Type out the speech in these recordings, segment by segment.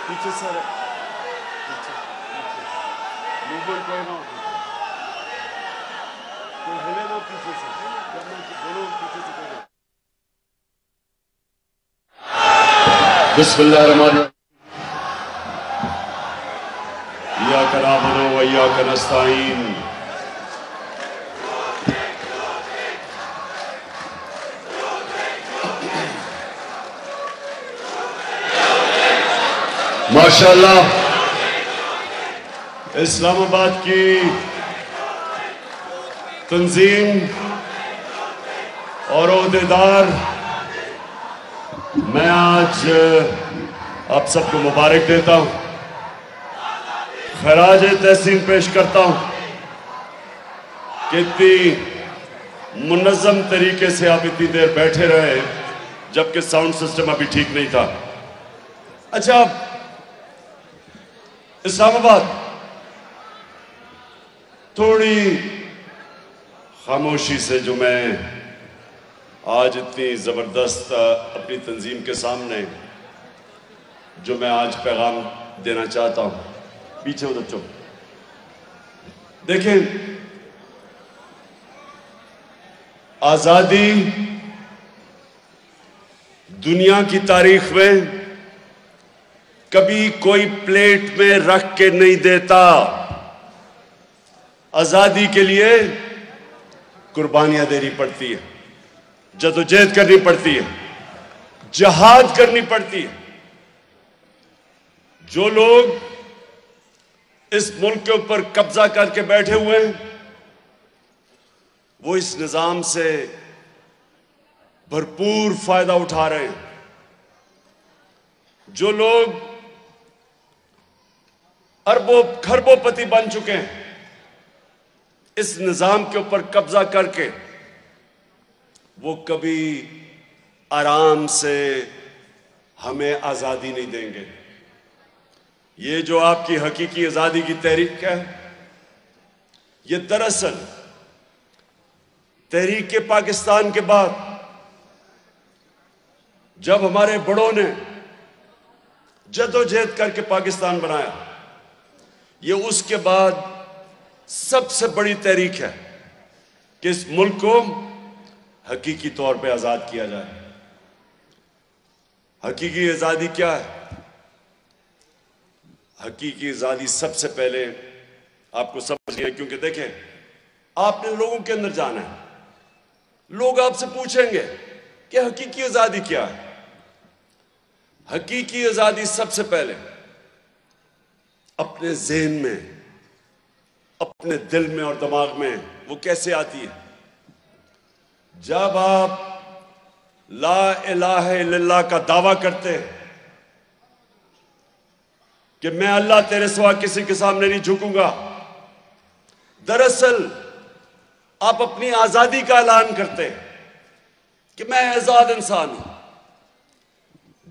पीछे sir, movement कोई ना, कोई हिले ना पीछे से, दोनों पीछे से कोई ना। बिस्मिल्लाहिर्रहमानिर्रहीम। इय्याका नअबुदु व इय्याका नस्तईन। माशाअल्लाह, इस्लामाबाद की तंजीम और ओहदेदार, मैं आज आप सबको मुबारक देता हूं, खराज तहसीन पेश करता हूं कि इतनी मुनज़्ज़म तरीके से आप इतनी देर बैठे रहे जबकि साउंड सिस्टम अभी ठीक नहीं था। अच्छा, इस्लामाबाद थोड़ी खामोशी से, जो मैं आज इतनी ज़बरदस्त अपनी तंजीम के सामने जो मैं आज पैगाम देना चाहता हूं, पीछे उधर चुप देखें। आज़ादी दुनिया की तारीख में कभी कोई प्लेट में रख के नहीं देता। आजादी के लिए कुर्बानियां देनी पड़ती है, जदोजहद करनी पड़ती है, जिहाद करनी पड़ती है। जो लोग इस मुल्क के ऊपर कब्जा करके बैठे हुए हैं, वो इस निजाम से भरपूर फायदा उठा रहे हैं। जो लोग अरबों खरबोपति बन चुके हैं, इस निजाम के ऊपर कब्जा करके वो कभी आराम से हमें आजादी नहीं देंगे। ये जो आपकी हकीकी आजादी की तहरीक है, ये दरअसल तहरीक के पाकिस्तान के बाद जब हमारे बड़ों ने जदोजहद करके पाकिस्तान बनाया, ये उसके बाद सबसे बड़ी तहरीक है कि इस मुल्क को हकीकी तौर पे आजाद किया जाए। हकीकी आजादी क्या है? हकीकी आजादी सबसे पहले आपको समझनी है, क्योंकि देखें, आपने लोगों के अंदर जाना है। लोग आपसे पूछेंगे कि हकीकी आजादी क्या है। हकीकी आजादी सबसे पहले अपने ज़हन में, अपने दिल में और दिमाग में वो कैसे आती है? जब आप ला इलाहा इल्लल्लाह का दावा करते हैं कि मैं अल्लाह तेरे सिवा किसी के सामने नहीं झुकूंगा, दरअसल आप अपनी आजादी का ऐलान करते हैं कि मैं आजाद इंसान हूं।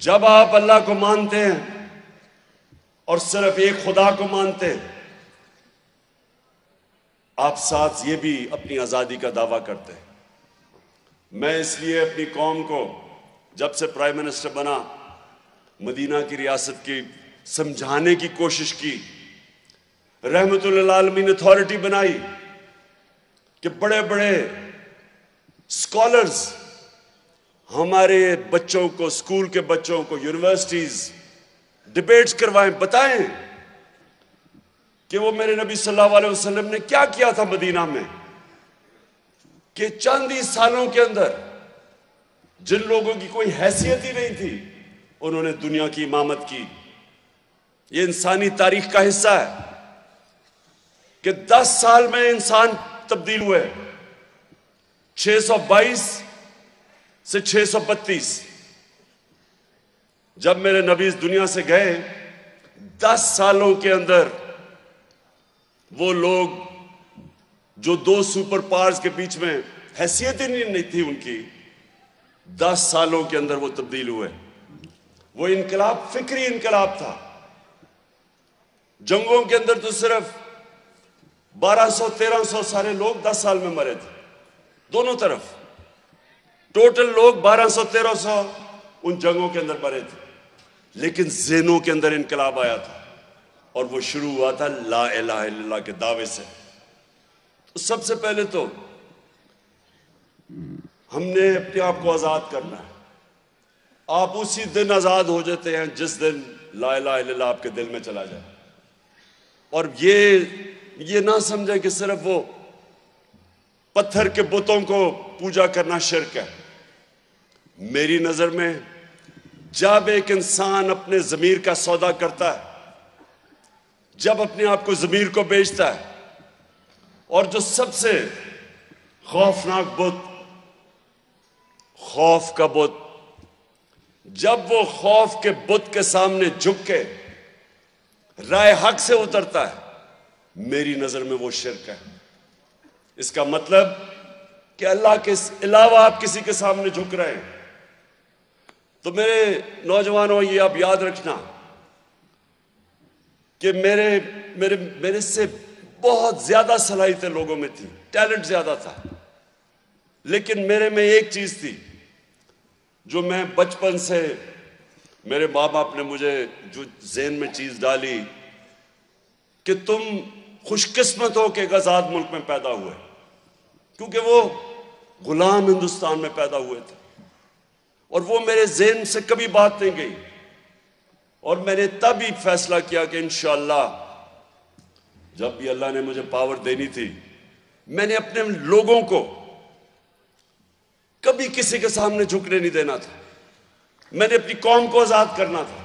जब आप अल्लाह को मानते हैं और सिर्फ एक खुदा को मानते हैं, आप साथ ये भी अपनी आजादी का दावा करते हैं। मैं इसलिए अपनी कौम को जब से प्राइम मिनिस्टर बना, मदीना की रियासत की समझाने की कोशिश की, रहमतुल्लिल आलमीन अथॉरिटी बनाई कि बड़े बड़े स्कॉलर्स हमारे बच्चों को, स्कूल के बच्चों को, यूनिवर्सिटीज डिबेट्स करवाएं, बताएं कि वो मेरे नबी सल्लल्लाहु अलैहि वसल्लम ने क्या किया था मदीना में, कि चंद ही सालों के अंदर जिन लोगों की कोई हैसियत ही नहीं थी, उन्होंने दुनिया की इमामत की। ये इंसानी तारीख का हिस्सा है कि 10 साल में इंसान तब्दील हुए, 622 से 632। जब मेरे नबी इस दुनिया से गए, 10 सालों के अंदर वो लोग जो 2 सुपर पावर्स के बीच में हैसियत ही नहीं थी उनकी, 10 सालों के अंदर वो तब्दील हुए। वो इनकलाब फिक्री इनकलाब था। जंगों के अंदर तो सिर्फ 1200-1300 सारे लोग 10 साल में मरे थे, दोनों तरफ टोटल लोग 1200-1300 उन जंगों के अंदर मरे थे। लेकिन ज़हनों के अंदर इनकलाब आया था और वो शुरू हुआ था ला इलाहा इल्लल्लाह के दावे से। तो सबसे पहले तो हमने अपने आप को आज़ाद करना है। आप उसी दिन आज़ाद हो जाते हैं जिस दिन ला इलाहा इल्लल्लाह आपके दिल में चला जाए। और ये ना समझें कि सिर्फ वो पत्थर के बुतों को पूजा करना शिर्क है। मेरी नज़र में जब एक इंसान अपने ज़मीर का सौदा करता है, जब अपने आप को ज़मीर को बेचता है, और जो सबसे खौफनाक बुत खौफ का बुत, जब वो खौफ के बुत के सामने झुक के राय हक से उतरता है, मेरी नजर में वो शिर्क है। इसका मतलब कि अल्लाह के अलावा आप किसी के सामने झुक रहे हैं। तो मेरे नौजवानों, ये आप याद रखना कि मेरे से बहुत ज्यादा सलाहियतें लोगों में थी, टैलेंट ज्यादा था, लेकिन मेरे में एक चीज थी जो मैं बचपन से, मेरे माँ बाप ने मुझे जो ज़हन में चीज डाली कि तुम खुशकिस्मत हो कि एक आज़ाद मुल्क में पैदा हुए, क्योंकि वो गुलाम हिंदुस्तान में पैदा हुए थे। और वो मेरे ज़हन से कभी बात नहीं गई। और मैंने तब ही फैसला किया कि इंशाअल्लाह जब भी अल्लाह ने मुझे पावर देनी थी, मैंने अपने लोगों को कभी किसी के सामने झुकने नहीं देना था। मैंने अपनी कौम को आजाद करना था।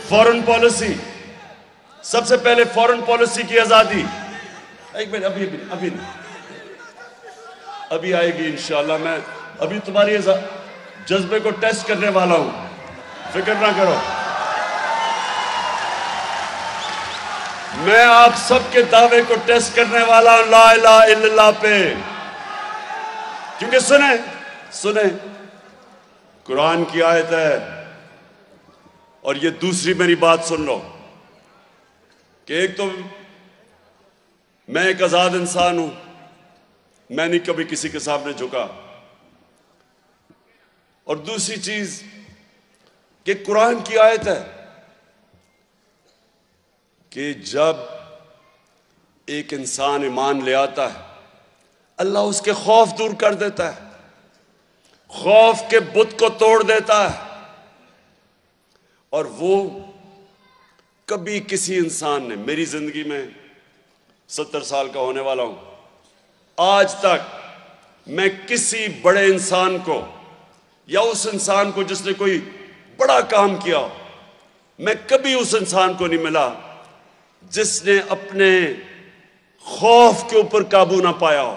फॉरेन पॉलिसी, सबसे पहले फॉरेन पॉलिसी की आजादी। एक मिनट, अभी आएगी इंशाअल्लाह। मैं अभी तुम्हारी जज्बे को टेस्ट करने वाला हूं, फिक्र ना करो। मैं आप सबके दावे को टेस्ट करने वाला हूं ला इलाहा इल्लल्लाह पे। क्योंकि सुने कुरान की आयत है, और ये दूसरी मेरी बात सुन लो कि एक तो मैं एक आजाद इंसान हूं, मैं नहीं कभी किसी के सामने झुका। और दूसरी चीज कि कुरान की आयत है कि जब एक इंसान ईमान ले आता है, अल्लाह उसके खौफ दूर कर देता है, खौफ के बुत को तोड़ देता है। और वो कभी किसी इंसान ने, मेरी जिंदगी में 70 साल का होने वाला हूं, आज तक मैं किसी बड़े इंसान को या उस इंसान को जिसने कोई बड़ा काम किया, मैं कभी उस इंसान को नहीं मिला जिसने अपने खौफ के ऊपर काबू ना पाया हो।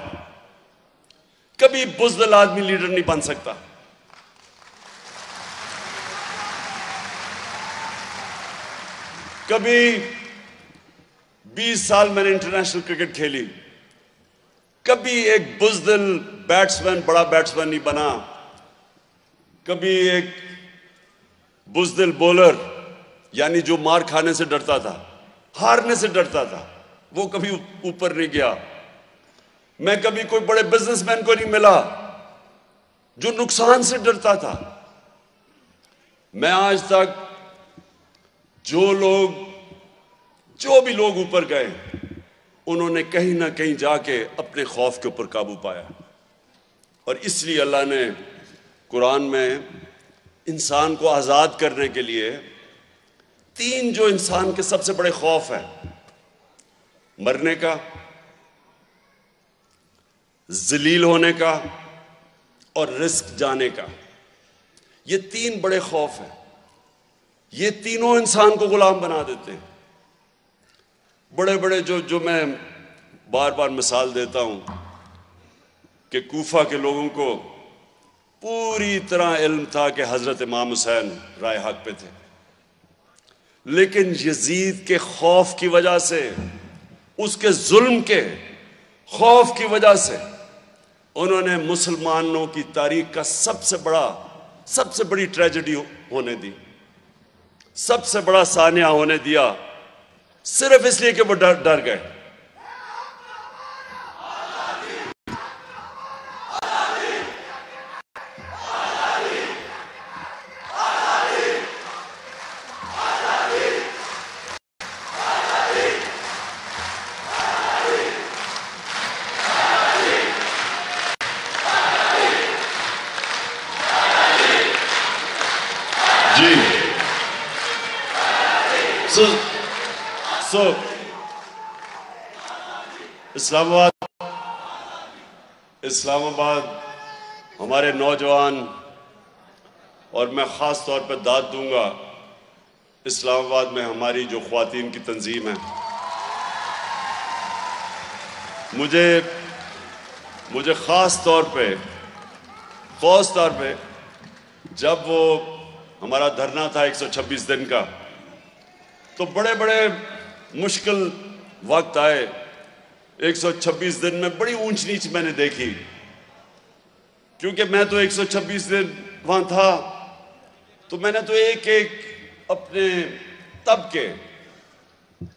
कभी बुज़दिल आदमी लीडर नहीं बन सकता। कभी 20 साल मैंने इंटरनेशनल क्रिकेट खेली, कभी एक बुज़दिल बैट्समैन, बड़ा बैट्समैन नहीं बना। कभी एक बुज़दिल बॉलर, यानी जो मार खाने से डरता था, हारने से डरता था, वो कभी ऊपर नहीं गया। मैं कभी कोई बड़े बिजनेसमैन को नहीं मिला जो नुकसान से डरता था। मैं आज तक जो भी लोग ऊपर गए, उन्होंने कहीं ना कहीं जाके अपने खौफ के ऊपर काबू पाया। और इसलिए अल्लाह ने कुरान में इंसान को आज़ाद करने के लिए 3 जो इंसान के सबसे बड़े खौफ है, मरने का, जलील होने का और रिस्क जाने का, ये 3 बड़े खौफ हैं। ये तीनों इंसान को गुलाम बना देते हैं। बड़े बड़े जो मैं बार बार मिसाल देता हूं कि कूफा के लोगों को पूरी तरह इल्म था कि हजरत इमाम हुसैन राय हक पे थे, लेकिन यजीद के खौफ की वजह से, उसके जुल्म के खौफ की वजह से उन्होंने मुसलमानों की तारीख का सबसे बड़ी ट्रेजेडी होने दी, सबसे बड़ा सानिया होने दिया, सिर्फ इसलिए कि वो डर गए। जी सो इस्लामाबाद हमारे नौजवान, और मैं ख़ास तौर पर दाद दूंगा इस्लामाबाद में हमारी जो ख्वातीन की तंजीम है, मुझे ख़ास तौर पे जब वो हमारा धरना था 126 दिन का, तो बड़े बड़े मुश्किल वक्त आए। 126 दिन में बड़ी ऊंच नीच मैंने देखी, क्योंकि मैं तो 126 दिन वहां था, तो मैंने तो एक एक अपने तबके,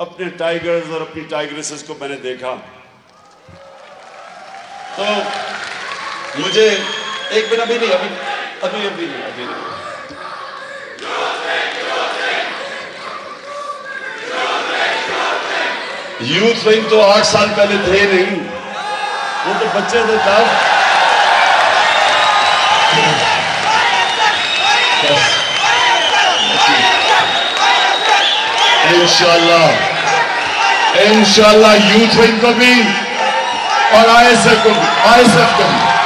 अपने टाइगर्स और अपनी टाइग्रेसेस को मैंने देखा। तो मुझे एक मिनट अभी नहीं यूथ विंग तो 8 साल पहले थे नहीं, वो तो बच्चे थे तब। इंशाल्लाह यूथ विंग को भी और आईएसएफ को भी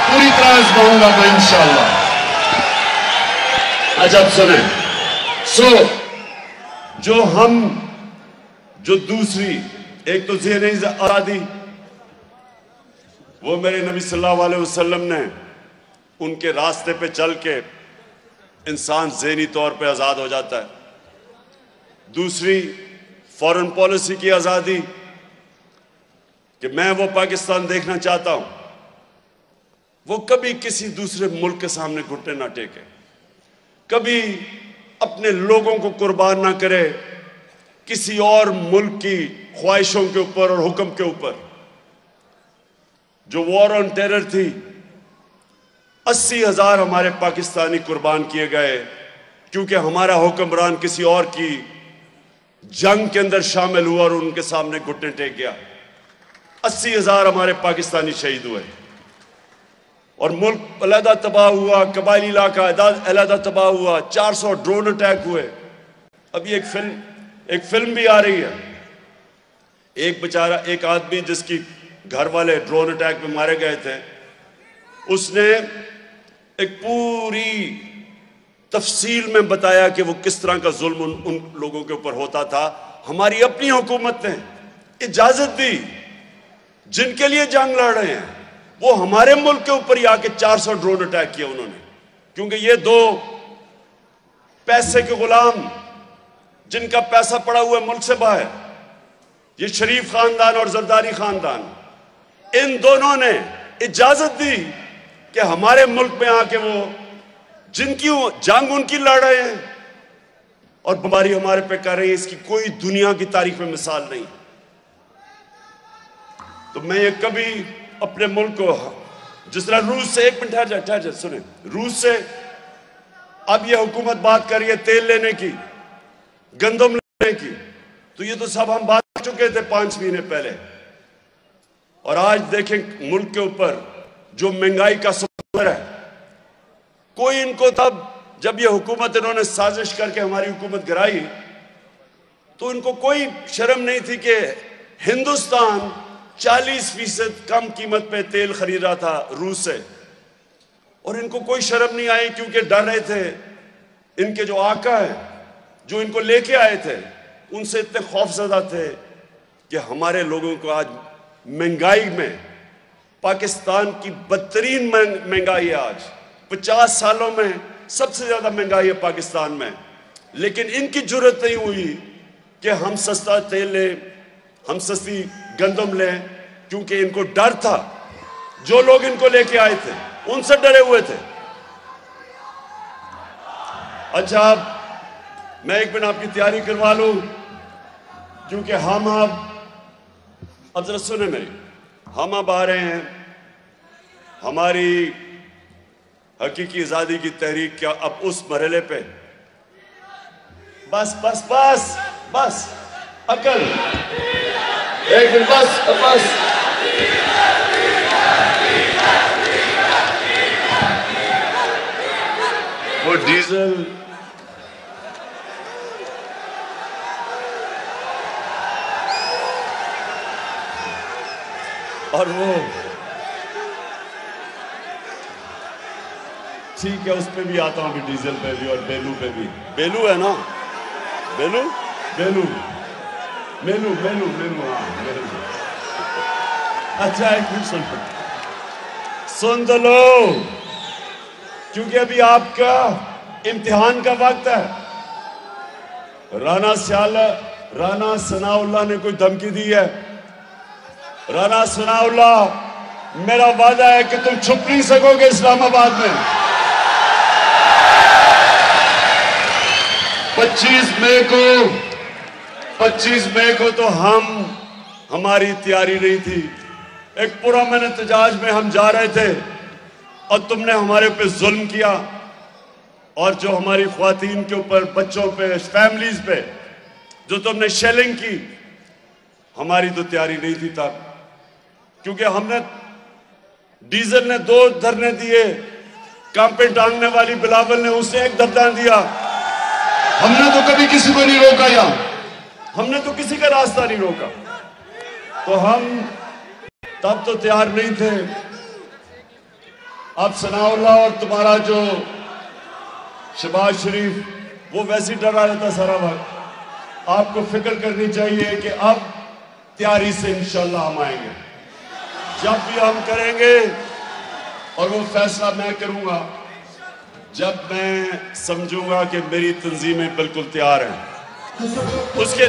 पूरी तरह आजमाऊंगा मैं इंशाल्लाह। अच्छा अब सुने, जो दूसरी, एक तो ज़हनी आज़ादी, वो मेरे नबी सल्लल्लाहु अलैहि वसल्लम ने उनके रास्ते पे चल के इंसान ज़हनी तौर पे आज़ाद हो जाता है। दूसरी फॉरेन पॉलिसी की आज़ादी, कि मैं वो पाकिस्तान देखना चाहता हूं, वो कभी किसी दूसरे मुल्क के सामने घुटने ना टेके, कभी अपने लोगों को कुर्बान ना करे किसी और मुल्क की ख्वाहिशों के ऊपर और हुक्म के ऊपर। जो वॉर ऑन टेरर थी, 80,000 हमारे पाकिस्तानी कुर्बान किए गए, क्योंकि हमारा हुक्मरान किसी और की जंग के अंदर शामिल हुआ और उनके सामने घुटने टेक गया। 80,000 हमारे पाकिस्तानी शहीद हुए और मुल्क अलहदा तबाह हुआ, कबायली इलाका अलहदा तबाह हुआ, 400 ड्रोन अटैक हुए। अभी एक फिल्म भी आ रही है, एक आदमी जिसकी घर वाले ड्रोन अटैक में मारे गए थे, उसने एक पूरी तफसील में बताया कि वो किस तरह का जुल्म उन लोगों के ऊपर होता था। हमारी अपनी हुकूमत ने इजाजत दी, जिनके लिए जंग लड़ रहे हैं, वो हमारे मुल्क के ऊपर ही आके 400 ड्रोन अटैक किया उन्होंने, क्योंकि ये दो पैसे के गुलाम, जिनका पैसा पड़ा हुआ मुल्क से बाहर, ये शरीफ खानदान और जरदारी खानदान, इन दोनों ने इजाजत दी कि हमारे मुल्क में आके वो जिनकी जंग उनकी लड़ रहे हैं और बीमारी हमारे पे कर रही है। इसकी कोई दुनिया की तारीख में मिसाल नहीं। तो मैं ये कभी अपने मुल्क को, जिस तरह रूस से, एक मिनट ठहर जा सुने, रूस से अब ये हुकूमत बात कर रही है तेल लेने की, गंदम लेने की, तो ये तो सब हम बात कर चुके थे 5 महीने पहले। और आज देखें मुल्क के ऊपर जो महंगाई का समंदर है, कोई इनको तब जब ये हुकूमत इन्होंने साजिश करके हमारी हुकूमत गिराई, तो इनको कोई शर्म नहीं थी कि हिंदुस्तान 40% कम कीमत पे तेल खरीद रहा था रूस से, और इनको कोई शर्म नहीं आई, क्योंकि डर रहे थे इनके जो आका है, जो इनको लेके आए थे, उनसे इतने खौफजदा थे कि हमारे लोगों को आज महंगाई में, पाकिस्तान की बदतरीन महंगाई है आज, 50 सालों में सबसे ज्यादा महंगाई है पाकिस्तान में, लेकिन इनकी जुर्रत नहीं हुई कि हम सस्ता तेल लें, हम सस्ती गंदम लें, क्योंकि इनको डर था। जो लोग इनको लेके आए थे उनसे डरे हुए थे। अच्छा, अब मैं एक मिनट आपकी तैयारी करवा लूं, क्योंकि हम अब जरा सुने मेरी, हम अब आ रहे हैं हमारी हकीकी आजादी की तहरीक क्या अब उस मरहले पे। बस बस बस बस अकल, एक मिनट, बस बस। वो डीजल और वो ठीक है, उस पे भी आता हूं, अभी डीजल पे भी और बेलू पे भी। बेलू है ना, बेलू बेलू मेलू मेलू मेलू, हाँ मेलू। अच्छा, एक मिनट सुन तो लो, क्योंकि अभी आपका इम्तिहान का वक्त है। राना सनाउल्लाह ने कोई धमकी दी है। राना सनाउल्लाह, मेरा वादा है कि तुम छुप नहीं सकोगे इस्लामाबाद में। 25 मई को तो हमारी तैयारी नहीं थी। एक पूरा मैंने एहतजाज में हम जा रहे थे और तुमने हमारे पे जुल्म किया, और जो हमारी ख्वातीन के ऊपर, बच्चों पे, फैमिलीज पे जो तुमने शेलिंग की, हमारी तो तैयारी नहीं थी तब। क्योंकि हमने डीजल ने 2 धरने दिए, कांपे टांगने वाली बिलावल ने उसने 1 धरना दिया। हमने तो कभी किसी को नहीं रोका, हमने तो किसी का रास्ता नहीं रोका। तो हम तब तो तैयार नहीं थे। अब सनाउल्लाह और तुम्हारा जो शहबाज शरीफ, वो वैसे ही डरा रहता सारा वक्त। आपको फिक्र करनी चाहिए कि अब तैयारी से इंशाल्लाह हम आएंगे। जब भी हम करेंगे, और वो फैसला मैं करूंगा जब मैं समझूंगा कि मेरी तंजीमें बिल्कुल तैयार हैं। उसके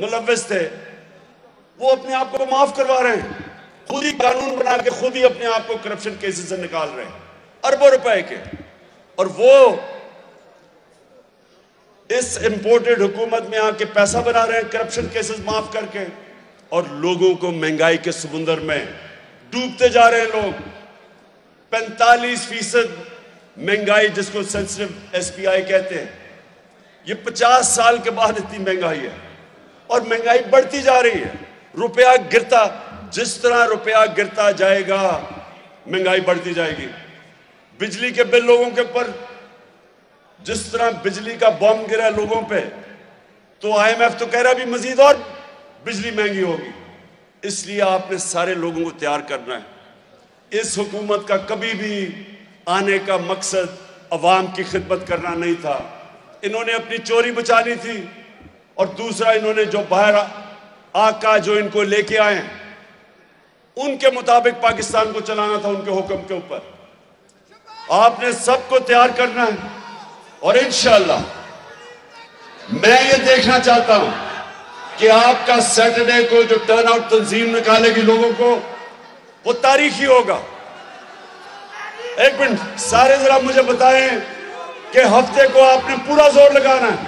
मुलव्विस थे, वो अपने आप को माफ करवा रहे हैं। खुद ही कानून बना के खुद ही अपने आप को करप्शन केसेस से निकाल रहे हैं, अरबों रुपए के। और वो इस इंपोर्टेड हुकूमत में आके पैसा बना रहे हैं करप्शन केसेस माफ करके, और लोगों को महंगाई के समुंदर में डूबते जा रहे हैं लोग। 45% महंगाई, जिसको सेंसिटिव एसपीआई कहते हैं, ये 50 साल के बाद इतनी महंगाई है, और महंगाई बढ़ती जा रही है। रुपया गिरता, जिस तरह रुपया गिरता जाएगा महंगाई बढ़ती जाएगी। बिजली के बिल लोगों के ऊपर, जिस तरह बिजली का बम गिरा लोगों पे, तो IMF तो कह रहा भी मजीद और बिजली महंगी होगी। इसलिए आपने सारे लोगों को तैयार करना है। इस हुकूमत का कभी भी आने का मकसद अवाम की खिदमत करना नहीं था। इन्होंने अपनी चोरी बचानी थी, और दूसरा इन्होंने जो बाहर आका जो इनको लेके आए उनके मुताबिक पाकिस्तान को चलाना था, उनके हुक्म के ऊपर। आपने सबको तैयार करना है, और इंशाअल्लाह मैं ये देखना चाहता हूं कि आपका सैटरडे को जो टर्नआउट तंजीम निकालेगी लोगों को, वो तारीखी होगा। एक मिनट, सारे जरा मुझे बताएं कि हफ्ते को आपने पूरा जोर लगाना है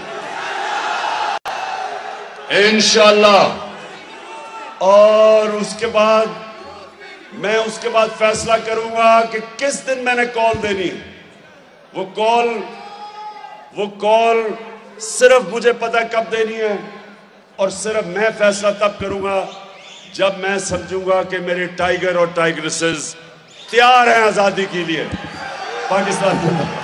इंशाअल्लाह। और उसके बाद मैं फैसला करूंगा कि किस दिन मैंने कॉल देनी है। वो कॉल सिर्फ मुझे पता कब देनी है, और सिर्फ मैं फैसला तब करूंगा जब मैं समझूंगा कि मेरे टाइगर और टाइगरेसेस तैयार हैं आजादी के लिए पाकिस्तान में।